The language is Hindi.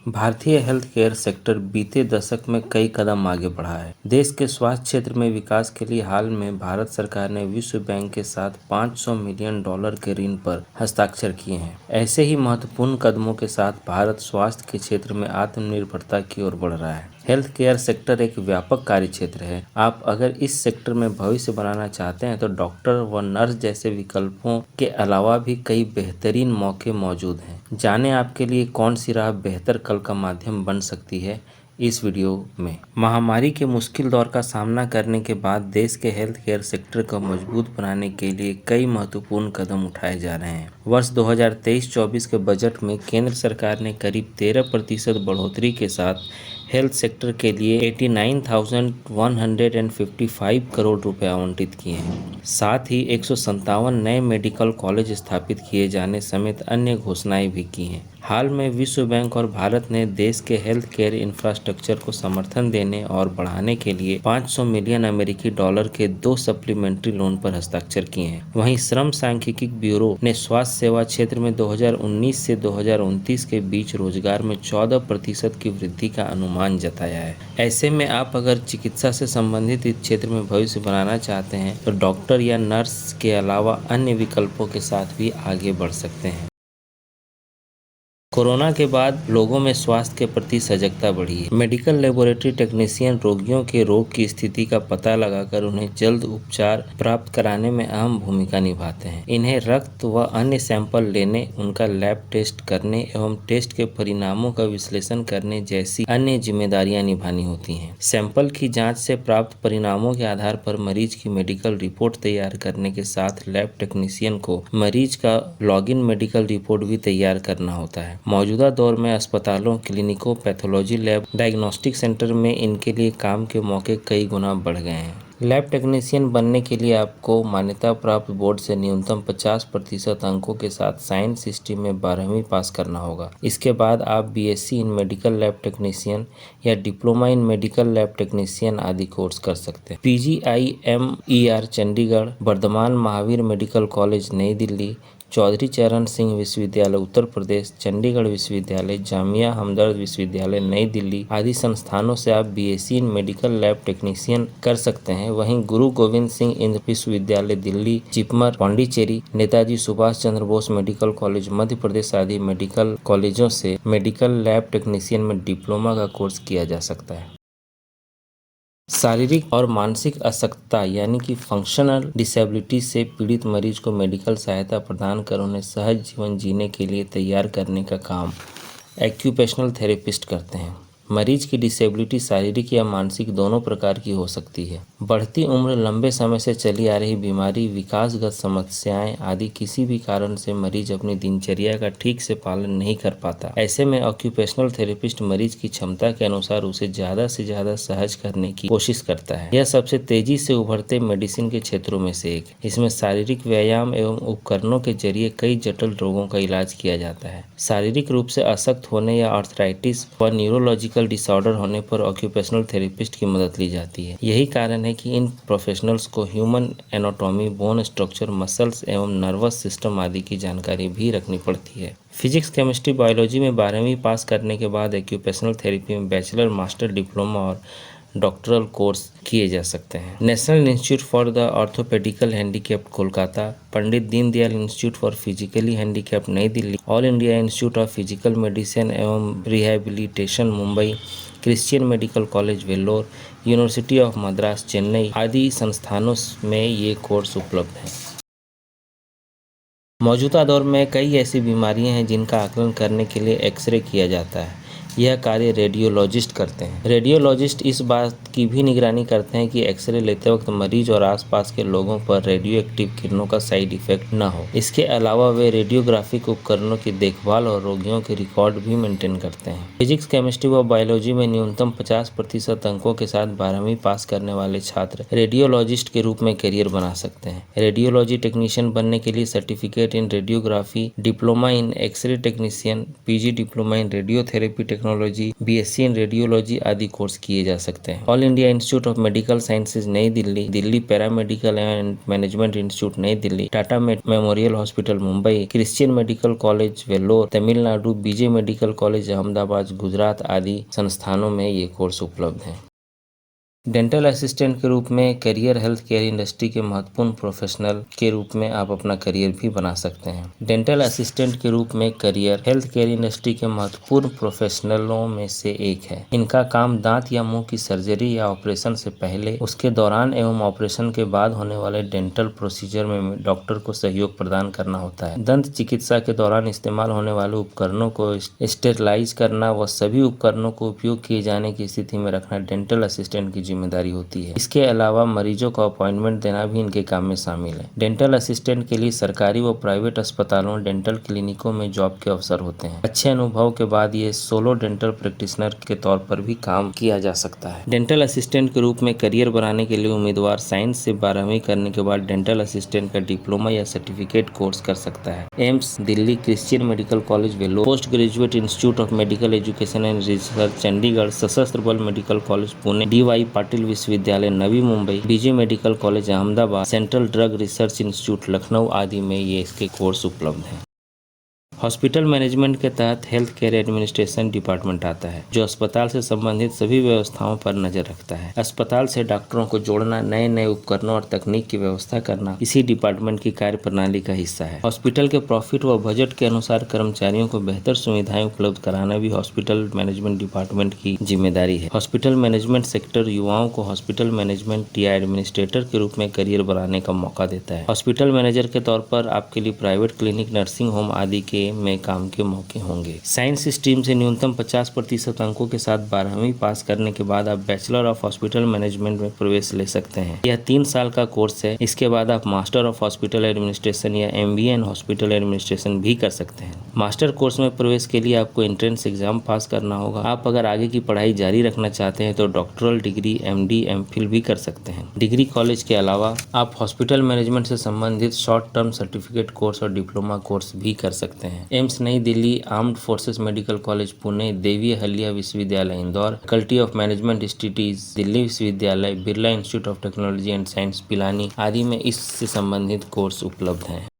भारतीय हेल्थ केयर सेक्टर बीते दशक में कई कदम आगे बढ़ा है। देश के स्वास्थ्य क्षेत्र में विकास के लिए हाल में भारत सरकार ने विश्व बैंक के साथ $500 मिलियन के ऋण पर हस्ताक्षर किए हैं। ऐसे ही महत्वपूर्ण कदमों के साथ भारत स्वास्थ्य के क्षेत्र में आत्मनिर्भरता की ओर बढ़ रहा है। हेल्थ केयर सेक्टर एक व्यापक कार्य क्षेत्र है। आप अगर इस सेक्टर में भविष्य बनाना चाहते हैं तो डॉक्टर व नर्स जैसे विकल्पों के अलावा भी कई बेहतरीन मौके मौजूद हैं। जानें आपके लिए कौन सी राह बेहतर कल का माध्यम बन सकती है इस वीडियो में। महामारी के मुश्किल दौर का सामना करने के बाद देश के हेल्थ केयर सेक्टर को मजबूत बनाने के लिए कई महत्वपूर्ण कदम उठाए जा रहे हैं। वर्ष 2023-24 के बजट में केंद्र सरकार ने करीब 13% बढ़ोतरी के साथ हेल्थ सेक्टर के लिए 89,155 करोड़ रुपए आवंटित किए हैं। साथ ही 157 नए मेडिकल कॉलेज स्थापित किए जाने समेत अन्य घोषणाएं भी की हैं। हाल में विश्व बैंक और भारत ने देश के हेल्थ केयर इंफ्रास्ट्रक्चर को समर्थन देने और बढ़ाने के लिए $500 मिलियन के 2 सप्लीमेंट्री लोन पर हस्ताक्षर किए हैं। वहीं श्रम सांख्यिकी ब्यूरो ने स्वास्थ्य सेवा क्षेत्र में 2019 से 2029 के बीच रोजगार में 14% की वृद्धि का अनुमान जताया है। ऐसे में आप अगर चिकित्सा से संबंधित इस क्षेत्र में भविष्य बनाना चाहते हैं तो डॉक्टर या नर्स के अलावा अन्य विकल्पों के साथ भी आगे बढ़ सकते हैं। कोरोना के बाद लोगों में स्वास्थ्य के प्रति सजगता बढ़ी है। मेडिकल लेबोरेटरी टेक्नीशियन रोगियों के रोग की स्थिति का पता लगाकर उन्हें जल्द उपचार प्राप्त कराने में अहम भूमिका निभाते हैं। इन्हें रक्त व अन्य सैंपल लेने, उनका लैब टेस्ट करने एवं टेस्ट के परिणामों का विश्लेषण करने जैसी अन्य जिम्मेदारियां निभानी होती हैं। सैंपल की जाँच से प्राप्त परिणामों के आधार पर मरीज की मेडिकल रिपोर्ट तैयार करने के साथ लैब टेक्नीशियन को मरीज का लॉगिन मेडिकल रिपोर्ट भी तैयार करना होता है। मौजूदा दौर में अस्पतालों, क्लिनिकों, पैथोलॉजी लैब, डायग्नोस्टिक सेंटर में इनके लिए काम के मौके कई गुना बढ़ गए हैं। लैब टेक्नीशियन बनने के लिए आपको मान्यता प्राप्त बोर्ड से न्यूनतम 50% अंकों के साथ साइंस स्ट्रीम में 12वीं पास करना होगा। इसके बाद आप BSc in medical lab technician या diploma in medical lab technician आदि कोर्स कर सकते हैं। PGIMER Chandigarh, Vardhman Mahavir medical college Nai Delhi, Chaudhary चरण सिंह विश्वविद्यालय उत्तर प्रदेश, चंडीगढ़ विश्वविद्यालय, जामिया हमदर्द विश्वविद्यालय नई दिल्ली आदि संस्थानों से आप BSc in medical lab technician कर सकते हैं। वहीं गुरु गोविंद सिंह इंद्र विश्वविद्यालय दिल्ली, जिपमर पांडिचेरी, नेताजी सुभाष चंद्र बोस मेडिकल कॉलेज मध्य प्रदेश आदि मेडिकल कॉलेजों से मेडिकल लैब टेक्नीशियन में डिप्लोमा का कोर्स किया जा सकता है। शारीरिक और मानसिक अशक्तता यानी कि फंक्शनल डिसेबिलिटी से पीड़ित मरीज को मेडिकल सहायता प्रदान कर उन्हें सहज जीवन जीने के लिए तैयार करने का काम एक्यूपेशनल थेरेपिस्ट करते हैं। मरीज की डिसेबिलिटी शारीरिक या मानसिक दोनों प्रकार की हो सकती है। बढ़ती उम्र, लंबे समय से चली आ रही बीमारी, विकासगत समस्याएं आदि किसी भी कारण से मरीज अपनी दिनचर्या का ठीक से पालन नहीं कर पाता। ऐसे में ऑक्यूपेशनल थेरेपिस्ट मरीज की क्षमता के अनुसार उसे ज़्यादा से ज़्यादा सहज करने की कोशिश करता है। यह सबसे तेजी से उभरते मेडिसिन के क्षेत्रों में से एक। इसमें शारीरिक व्यायाम एवं उपकरणों के जरिए कई जटिल रोगों का इलाज किया जाता है। शारीरिक रूप से अशक्त होने या आर्थराइटिस व न्यूरोलॉजिकल डिसऑर्डर होने पर ऑक्यूपेशनल थेरेपिस्ट की मदद ली जाती है। यही कारण है कि इन प्रोफेशनल्स को human anatomy, bone structure, muscles एवं नर्वस सिस्टम आदि की जानकारी भी रखनी पड़ती है। फिजिक्स, केमिस्ट्री, बायोलॉजी में 12वीं पास करने के बाद ऑक्यूपेशनल थेरेपी में बैचलर, मास्टर, डिप्लोमा और डॉक्टरल कोर्स किए जा सकते हैं। National institute for the orthopaedical handicapped Kolkata, Pandit Deendayal institute for physically handicapped Nai Delhi, all India institute of physical medicine एवं rehabilitation Mumbai, Christian medical college Vellore, university of Madras Chennai आदि संस्थानों में ये कोर्स उपलब्ध हैं। मौजूदा दौर में कई ऐसी बीमारियां हैं जिनका आकलन करने के लिए एक्सरे किया जाता है। यह कार्य रेडियोलॉजिस्ट करते हैं। रेडियोलॉजिस्ट इस बात की भी निगरानी करते हैं कि एक्सरे लेते वक्त मरीज और आसपास के लोगों पर रेडियो एक्टिव किरणों का साइड इफेक्ट न हो। इसके अलावा वे रेडियोग्राफिक उपकरणों की देखभाल और रोगियों के रिकॉर्ड भी मेंटेन करते हैं। फिजिक्स, केमिस्ट्री व बायोलॉजी में न्यूनतम 50% अंकों के साथ 12वीं पास करने वाले छात्र रेडियोलॉजिस्ट के रूप में करियर बना सकते हैं। रेडियोलॉजी टेक्नीशियन बनने के लिए certificate in radiography, diploma in X ray technician, PG diploma in radiotherapy technology, BSc in radiology आदि कोर्स किए जा सकते हैं। All India institute of medical sciences Nai Delhi, Delhi paramedical and management institute Nai Delhi, Tata memorial hospital Mumbai, Christian medical college Vellore Tamil Nadu, BJ medical college Ahmedabad Gujarat आदि संस्थानों में ये कोर्स उपलब्ध हैं। डेंटल असिस्टेंट के रूप में करियर हेल्थ केयर इंडस्ट्री के महत्वपूर्ण प्रोफेशनल के रूप में आप अपना करियर भी बना सकते हैं। डेंटल असिस्टेंट के रूप में करियर हेल्थ केयर इंडस्ट्री के महत्वपूर्ण प्रोफेशनलों में से एक है। इनका काम दांत या मुंह की सर्जरी या ऑपरेशन से पहले, उसके दौरान एवं ऑपरेशन के बाद होने वाले डेंटल प्रोसीजर में डॉक्टर को सहयोग प्रदान करना होता है। दंत चिकित्सा के दौरान इस्तेमाल होने वाले उपकरणों को स्टेरलाइज करना व सभी उपकरणों को उपयोग किए जाने की स्थिति में रखना डेंटल असिस्टेंट की जिम्मेदारी होती है। इसके अलावा मरीजों को अपॉइंटमेंट देना भी इनके काम में शामिल है। डेंटल असिस्टेंट के लिए सरकारी व प्राइवेट अस्पतालों, डेंटल क्लिनिकों में जॉब के अवसर होते हैं। अच्छे अनुभव के बाद ये सोलो डेंटल प्रैक्टिशनर के तौर पर भी काम किया जा सकता है। डेंटल असिस्टेंट के रूप में करियर बनाने के लिए उम्मीदवार साइंस से 12वीं करने के बाद डेंटल असिस्टेंट का डिप्लोमा या सर्टिफिकेट कोर्स कर सकता है। AIIMS Delhi, Christian medical college Vellore, post graduate institute of medical education and research Chandigarh, सशस्त्र बल medical college Pune, DY Patil विश्वविद्यालय Navi Mumbai, BJ medical college Ahmedabad, central drug research institute Lucknow आदि में ये इसके कोर्स उपलब्ध हैं। हॉस्पिटल मैनेजमेंट के तहत हेल्थ केयर एडमिनिस्ट्रेशन डिपार्टमेंट आता है, जो अस्पताल से संबंधित सभी व्यवस्थाओं पर नजर रखता है। अस्पताल से डॉक्टरों को जोड़ना, नए नए उपकरणों और तकनीक की व्यवस्था करना इसी डिपार्टमेंट की कार्य प्रणाली का हिस्सा है। हॉस्पिटल के प्रॉफिट व बजट के अनुसार कर्मचारियों को बेहतर सुविधाएं उपलब्ध कराना भी हॉस्पिटल मैनेजमेंट डिपार्टमेंट की जिम्मेदारी है। हॉस्पिटल मैनेजमेंट सेक्टर युवाओं को हॉस्पिटल मैनेजमेंट या एडमिनिस्ट्रेटर के रूप में करियर बनाने का मौका देता है। हॉस्पिटल मैनेजर के तौर पर आपके लिए प्राइवेट क्लिनिक, नर्सिंग होम आदि के में काम के मौके होंगे। साइंस स्ट्रीम से न्यूनतम 50% अंकों के साथ 12वीं पास करने के बाद आप बैचलर ऑफ हॉस्पिटल मैनेजमेंट में प्रवेश ले सकते हैं। यह 3 साल का कोर्स है। इसके बाद आप मास्टर ऑफ हॉस्पिटल एडमिनिस्ट्रेशन या MBA इन हॉस्पिटल एडमिनिस्ट्रेशन भी कर सकते हैं। मास्टर कोर्स में प्रवेश के लिए आपको एंट्रेंस एग्जाम पास करना होगा। आप अगर आगे की पढ़ाई जारी रखना चाहते हैं तो डॉक्टरल डिग्री, MD, MPhil भी कर सकते हैं। डिग्री कॉलेज के अलावा आप हॉस्पिटल मैनेजमेंट से संबंधित शॉर्ट टर्म सर्टिफिकेट कोर्स और डिप्लोमा कोर्स भी कर सकते हैं। AIIMS Nai Delhi, armed forces medical college Pune, Devi Ahilya विश्वविद्यालय Indore, faculty of management studies Delhi विश्वविद्यालय, Birla institute of technology and science Pilani आदि में इससे संबंधित कोर्स उपलब्ध हैं।